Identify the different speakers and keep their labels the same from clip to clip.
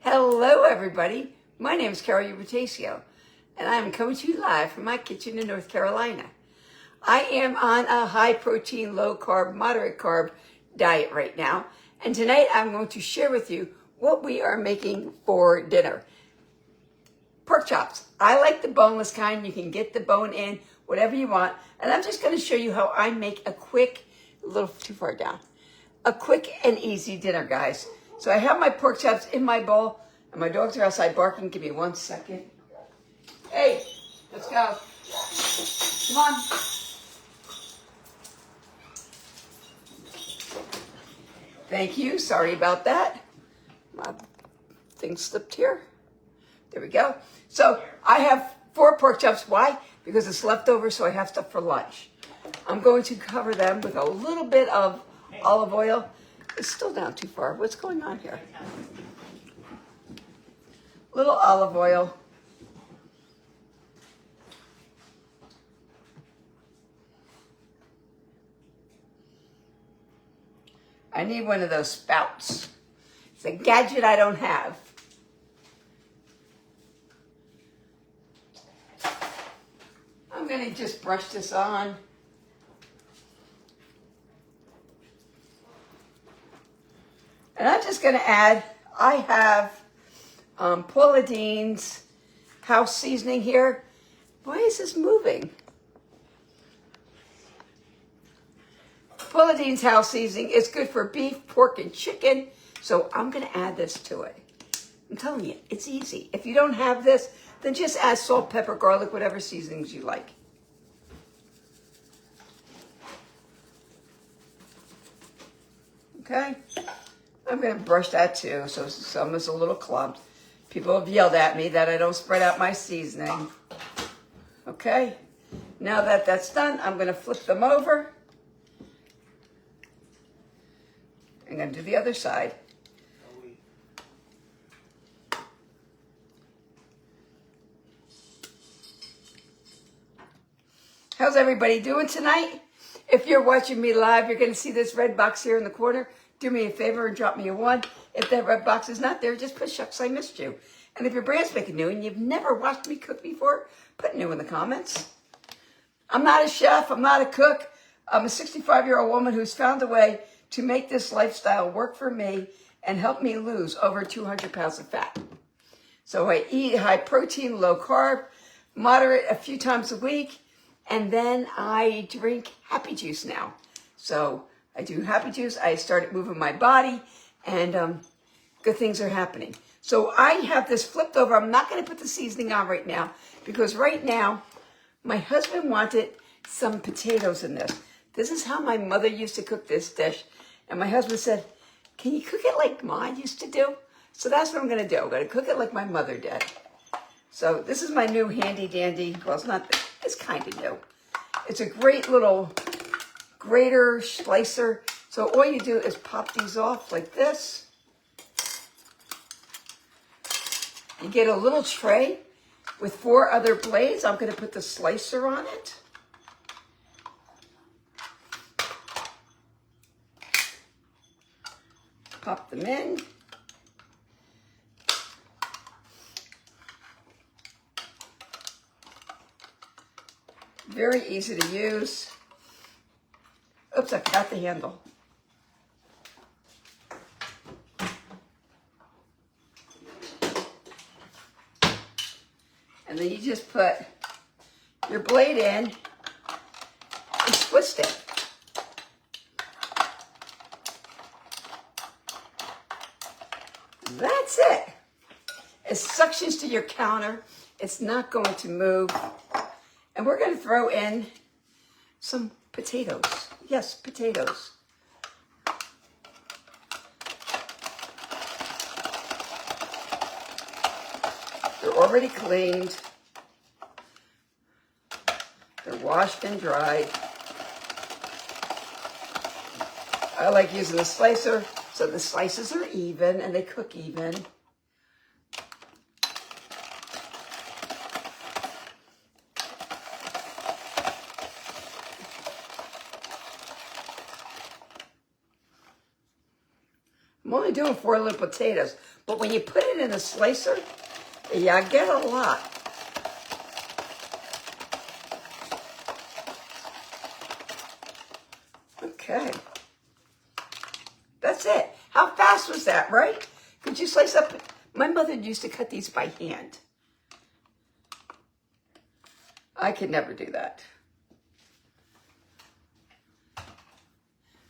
Speaker 1: Hello, everybody. My name is Carol Ubertasio, and I'm coming to you live from my kitchen in North Carolina. I am on a high protein, low carb, moderate carb diet right now, and tonight I'm going to share with you what we are making for dinner. Pork chops. I like the boneless kind. You can get the bone in, whatever you want, and I'm just going to show you how I make a quick, a little too far down, a quick and easy dinner, guys. So I have my pork chops in my bowl, and my dogs are outside barking. Give me 1 second. Hey, let's go. Come on. Thank you. Sorry about that. My thing slipped here. There we go. So I have 4 pork chops. Why? Because it's leftover, so I have stuff for lunch. I'm going to cover them with a little bit of olive oil. It's still down too far. What's going on here? Little olive oil. I need one of those spouts. It's a gadget I don't have. I'm going to just brush this on. And I'm just going to add, I have Paula Deen's house seasoning here. Why is this moving? Paula Deen's house seasoning is good for beef, pork, and chicken. So I'm going to add this to it. I'm telling you, it's easy. If you don't have this, then just add salt, pepper, garlic, whatever seasonings you like. Okay? I'm going to brush that too, so some is a little clumped. People have yelled at me that I don't spread out my seasoning. Okay? Now that that's done, I'm going to flip them over. I'm going to do the other side. How's everybody doing tonight? If you're watching me live, you're going to see this red box here in the corner. Do me a favor and drop me a 1. If that red box is not there, just put shucks, I missed you. And if you're brand spanking new and you've never watched me cook before, put new in the comments. I'm not a chef. I'm not a cook. I'm a 65-year-old woman who's found a way to make this lifestyle work for me and help me lose over 200 pounds of fat. So I eat high protein, low carb, moderate a few times a week, and then I drink Happy Juice now. So I do Happy Juice. I started moving my body, and good things are happening. So I have this flipped over. I'm not going to put the seasoning on right now because right now my husband wanted some potatoes in this. This is how my mother used to cook this dish. And my husband said, can you cook it like Mom used to do? So that's what I'm going to do. I'm going to cook it like my mother did. So this is my new handy dandy. Well, it's not, it's kind of new. It's a great little grater slicer. So all you do is pop these off like this. You get a little tray with 4 other blades. I'm going to put the slicer on it. Pop them in. Very easy to use. Oops, I got the handle. And then you just put your blade in and twist it. That's it. It suctions to your counter. It's not going to move. And we're going to throw in some potatoes. Yes, potatoes. They're already cleaned. They're washed and dried. I like using a slicer so the slices are even and they cook even. I'm only only doing 4 little potatoes, but when you put it in a slicer, you get a lot. Okay. That's it. How fast was that, right? Could you slice up? My mother used to cut these by hand. I could never do that.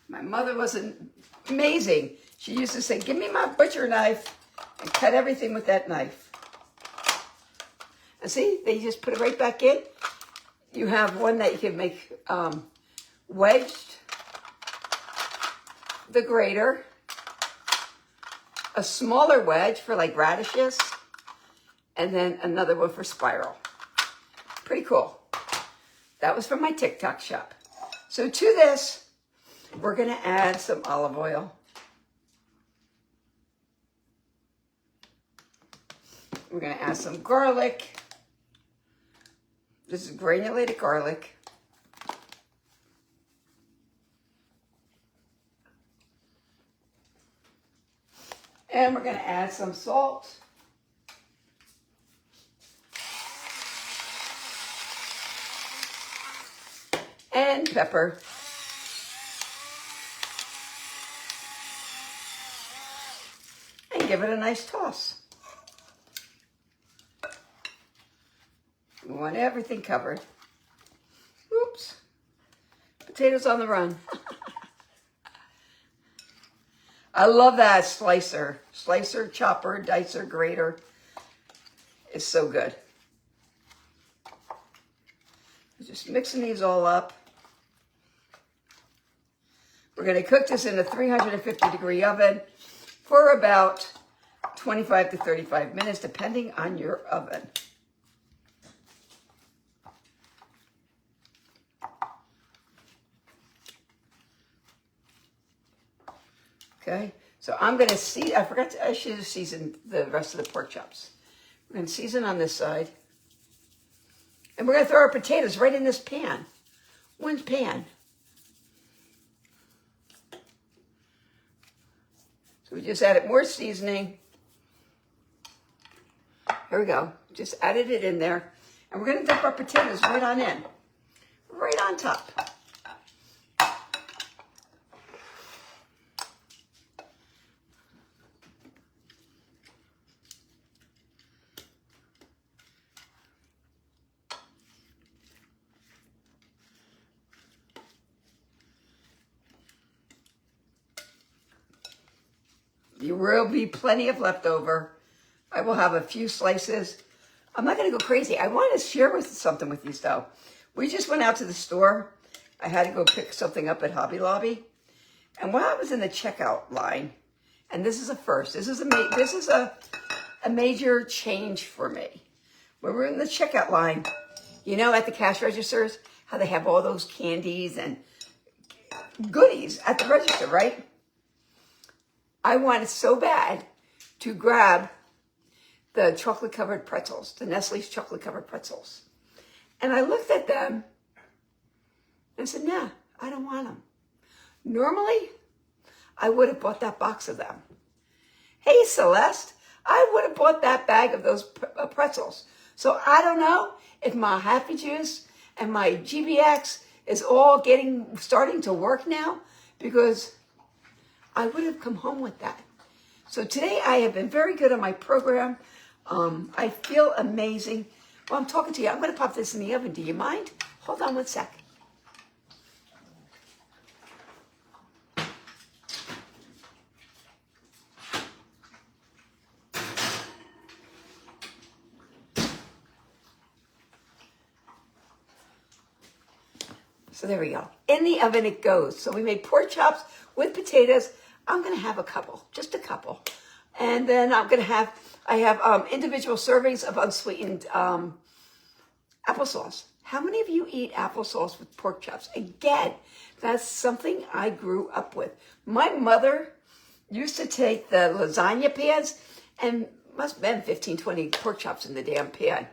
Speaker 1: My mother was amazing. She used to say, give me my butcher knife and cut everything with that knife. And see, they just put it right back in. You have one that you can make wedged, the grater, a smaller wedge for like radishes, and then another one for spiral. Pretty cool. That was from my TikTok shop. So to this, we're gonna add some olive oil. We're gonna add some garlic. This is granulated garlic. And we're gonna add some salt. And pepper. And give it a nice toss. We want everything covered. Oops. Potatoes on the run. I love that slicer. Slicer, chopper, dicer, grater. It's so good. Just mixing these all up. We're going to cook this in a 350-degree oven for about 25 to 35 minutes, depending on your oven. Okay, so I'm going to see, I should have seasoned the rest of the pork chops. We're going to season on this side. And we're going to throw our potatoes right in this pan. One pan. So we just added more seasoning. Here we go. Just added it in there. And we're going to dump our potatoes right on in. Right on top. There will be plenty of leftover. I will have a few slices. I'm not going to go crazy. I want to share something with you, though. We just went out to the store. I had to go pick something up at Hobby Lobby. And while I was in the checkout line, and this is a first, this is a major change for me. When we're in the checkout line, you know, at the cash registers, how they have all those candies and goodies at the register, right? I wanted so bad to grab the chocolate-covered pretzels, the Nestle's chocolate-covered pretzels. And I looked at them and said, nah, I don't want them. Normally, I would have bought that box of them. Hey, Celeste, I would have bought that bag of those pretzels. So I don't know if my Happy Juice and my GBX is all starting to work now, because I would have come home with that. So today I have been very good on my program. I feel amazing. Well, I'm talking to you. I'm going to pop this in the oven. Do you mind? Hold on one sec. So there we go. In the oven it goes. So we made pork chops with potatoes. I'm going to have a couple, just a couple. And then I have individual servings of unsweetened applesauce. How many of you eat applesauce with pork chops? Again, that's something I grew up with. My mother used to take the lasagna pans and must have been 15, 20 pork chops in the damn pan.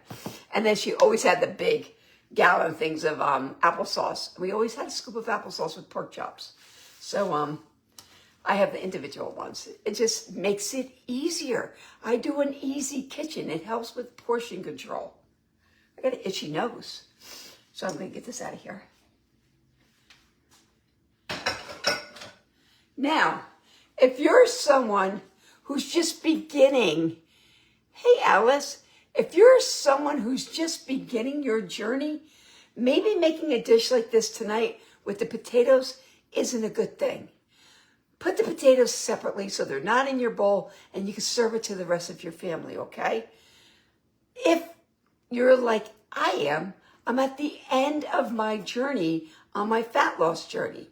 Speaker 1: And then she always had the big gallon things of applesauce. We always had a scoop of applesauce with pork chops. So I have the individual ones. It just makes it easier. I do an easy kitchen. It helps with portion control. I got an itchy nose, so I'm going to get this out of here. Now, if you're someone who's just beginning, hey Alice, if you're someone who's just beginning your journey, maybe making a dish like this tonight with the potatoes isn't a good thing. Put the potatoes separately so they're not in your bowl and you can serve it to the rest of your family, okay? If you're like I am, I'm at the end of my journey on my fat loss journey.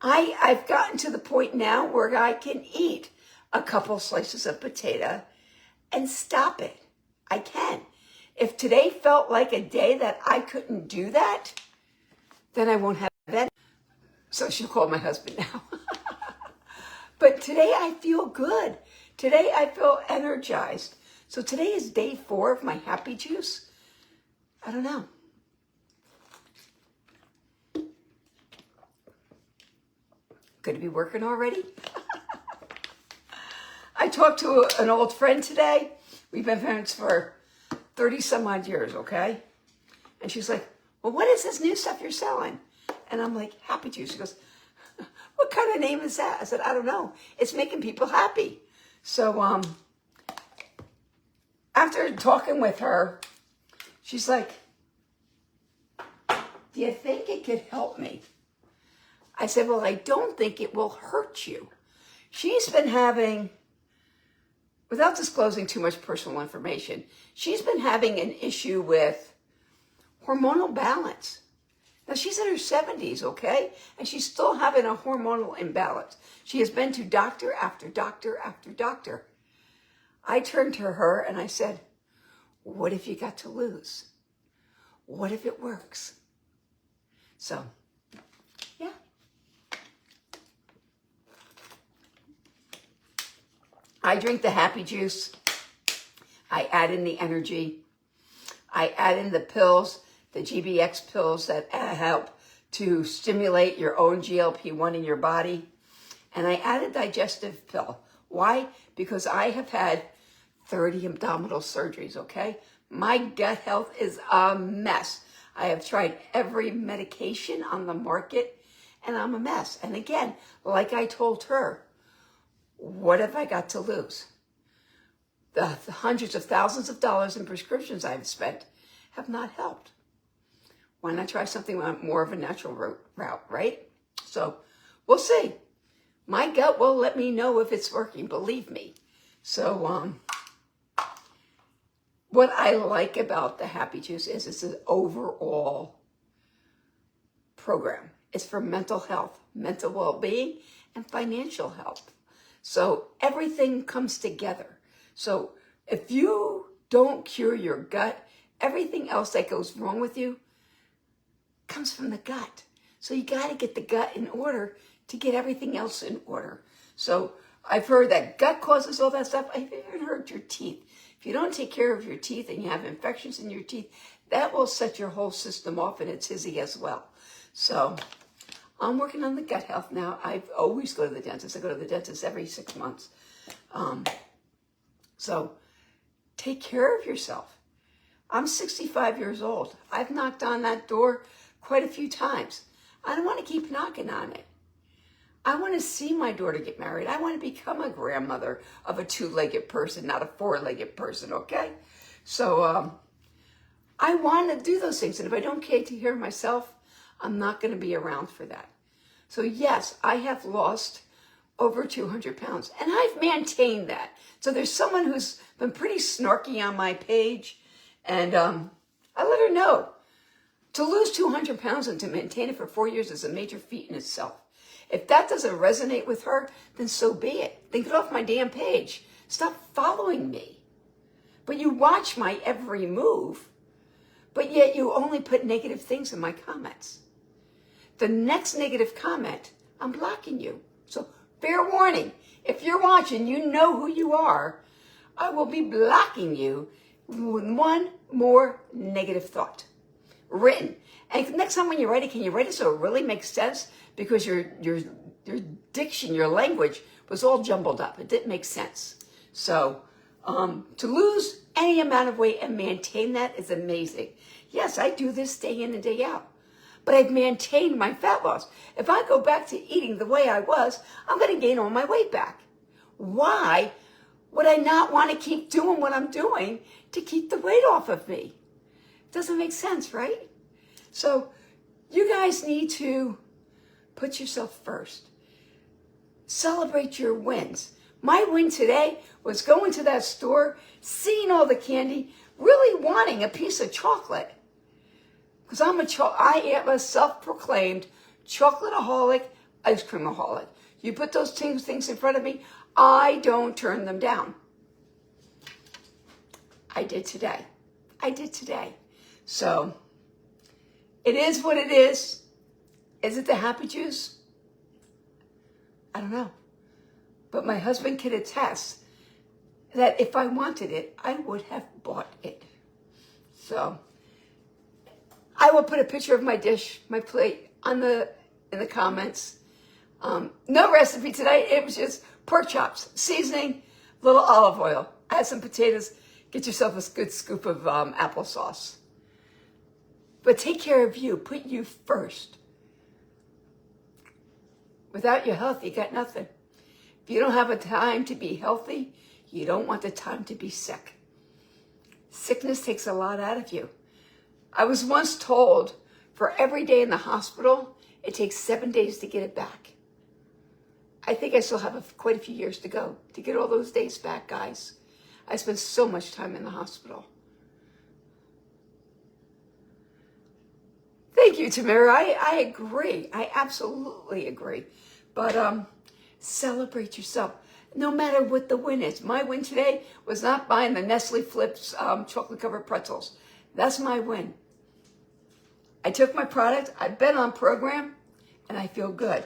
Speaker 1: I've gotten to the point now where I can eat a couple slices of potato and stop it. I can. If today felt like a day that I couldn't do that, then I won't have that. So she'll call my husband now. But today I feel good. Today I feel energized. So today is day 4 of my happy juice. I don't know. Going to be working already? I talked to an old friend today. We've been friends for 30 some odd years, okay? And she's like, well, what is this new stuff you're selling? And I'm like, happy juice. She goes, what kind of name is that? I said, I don't know. It's making people happy. So after talking with her, she's like, do you think it could help me? I said, well, I don't think it will hurt you. She's been having, without disclosing too much personal information, she's been having an issue with hormonal balance. Now, she's in her 70s, okay? And she's still having a hormonal imbalance. She has been to doctor after doctor after doctor. I turned to her and I said, what if you got to lose? What if it works? So, yeah. I drink the happy juice. I add in the energy. I add in the pills, the GBX pills that help to stimulate your own GLP-1 in your body. And I add a digestive pill. Why? Because I have had 30 abdominal surgeries, okay? My gut health is a mess. I have tried every medication on the market and I'm a mess. And again, like I told her, what have I got to lose? The hundreds of thousands of dollars in prescriptions I've spent have not helped. Why not try something more of a natural route, right? So we'll see. My gut will let me know if it's working, believe me. So what I like about the Happy Juice is it's an overall program. It's for mental health, mental well-being, and financial health. So everything comes together. So if you don't cure your gut, everything else that goes wrong with you comes from the gut. So you got to get the gut in order to get everything else in order. So I've heard that gut causes all that stuff. I've even heard your teeth. If you don't take care of your teeth and you have infections in your teeth, that will set your whole system off in a tizzy as well. So I'm working on the gut health now. I always go to the dentist. I go to the dentist every 6 months. So take care of yourself. I'm 65 years old. I've knocked on that door quite a few times. I don't want to keep knocking on it. I want to see my daughter get married. I want to become a grandmother of a 2-legged person, not a 4-legged person, okay? So I want to do those things. And if I don't take care of myself, I'm not going to be around for that. So yes, I have lost over 200 pounds and I've maintained that. So there's someone who's been pretty snarky on my page and I let her know to lose 200 pounds and to maintain it for 4 years is a major feat in itself. If that doesn't resonate with her, then so be it. Then get off my damn page. Stop following me. But you watch my every move, but yet you only put negative things in my comments. The next negative comment, I'm blocking you. So fair warning, if you're watching, you know who you are. I will be blocking you with one more negative thought. Written. And next time when you write it, can you write it so it really makes sense? Because you're your diction, your language was all jumbled up. It didn't make sense. So to lose any amount of weight and maintain that is amazing. Yes, I do this day in and day out, but I've maintained my fat loss. If I go back to eating the way I was, I'm going to gain all my weight back. Why would I not want to keep doing what I'm doing to keep the weight off of me? Doesn't make sense, right? So you guys need to put yourself first. Celebrate your wins. My win today was going to that store, seeing all the candy, really wanting a piece of chocolate. Because I am a self-proclaimed chocolate-aholic, ice cream-aholic. You put those things in front of me, I don't turn them down. I did today. So it is what it is. Is it the happy juice? I don't know. But my husband can attest that if I wanted it, I would have bought it. So I will put a picture of my dish, my plate, in the comments. No recipe today. It was just pork chops, seasoning, a little olive oil. Add some potatoes. Get yourself a good scoop of applesauce. But take care of you. Put you first. Without your health, you got nothing. If you don't have a time to be healthy, you don't want the time to be sick. Sickness takes a lot out of you. I was once told for every day in the hospital, it takes 7 days to get it back. I think I still have quite a few years to go to get all those days back, guys. I spent so much time in the hospital. Thank you, Tamara. I agree. I absolutely agree. But celebrate yourself, no matter what the win is. My win today was not buying the Nestle Flips chocolate-covered pretzels. That's my win. I took my product, I've been on program, and I feel good.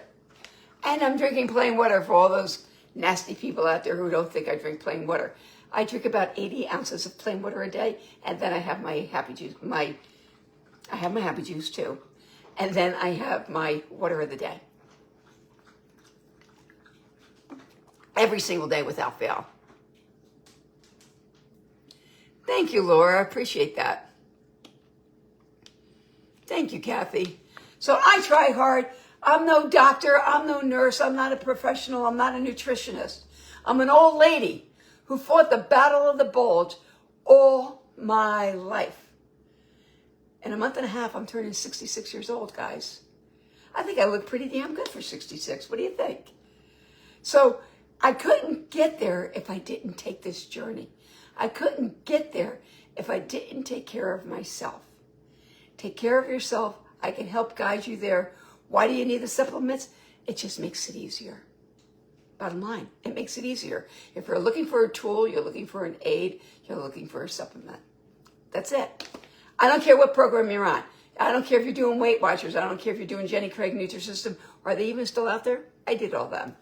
Speaker 1: And I'm drinking plain water for all those nasty people out there who don't think I drink plain water. I drink about 80 ounces of plain water a day, and then I have my happy juice. I have my happy juice too. And then I have my water of the day. Every single day without fail. Thank you, Laura. I appreciate that. Thank you, Kathy. So I try hard. I'm no doctor. I'm no nurse. I'm not a professional. I'm not a nutritionist. I'm an old lady who fought the battle of the bulge all my life. In a month and a half, I'm turning 66 years old, guys. I think I look pretty damn good for 66. What do you think? So I couldn't get there if I didn't take this journey. I couldn't get there if I didn't take care of myself. Take care of yourself. I can help guide you there. Why do you need the supplements? It just makes it easier. Bottom line, it makes it easier. If you're looking for a tool, you're looking for an aid, you're looking for a supplement. That's it. I don't care what program you're on. I don't care if you're doing Weight Watchers. I don't care if you're doing Jenny Craig Nutrisystem. Are they even still out there? I did all them.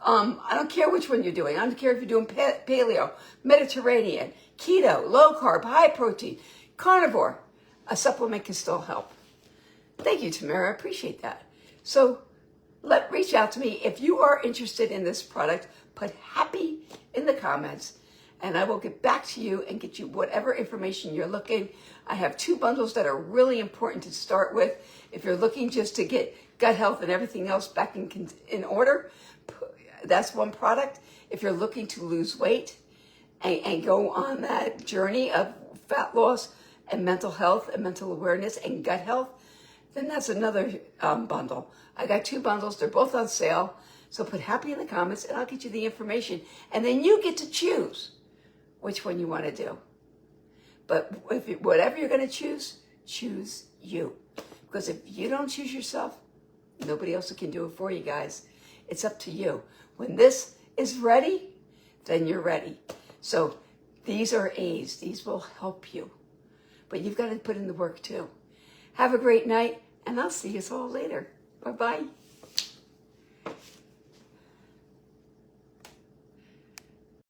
Speaker 1: I don't care which one you're doing. I don't care if you're doing paleo, Mediterranean, keto, low carb, high protein, carnivore. A supplement can still help. Thank you, Tamara. I appreciate that. So reach out to me. If you are interested in this product, put happy in the comments, and I will get back to you and get you whatever information you're looking. I have 2 bundles that are really important to start with. If you're looking just to get gut health and everything else back in order, that's one product. If you're looking to lose weight and go on that journey of fat loss and mental health and mental awareness and gut health, then that's another bundle. I got 2 bundles. They're both on sale. So put happy in the comments and I'll get you the information. And then you get to choose which one you want to do. But whatever you're going to choose you. Because if you don't choose yourself, nobody else can do it for you, guys. It's up to you. When this is ready, then you're ready. So these are A's. These will help you. But you've got to put in the work too. Have a great night, and I'll see you all later. Bye-bye.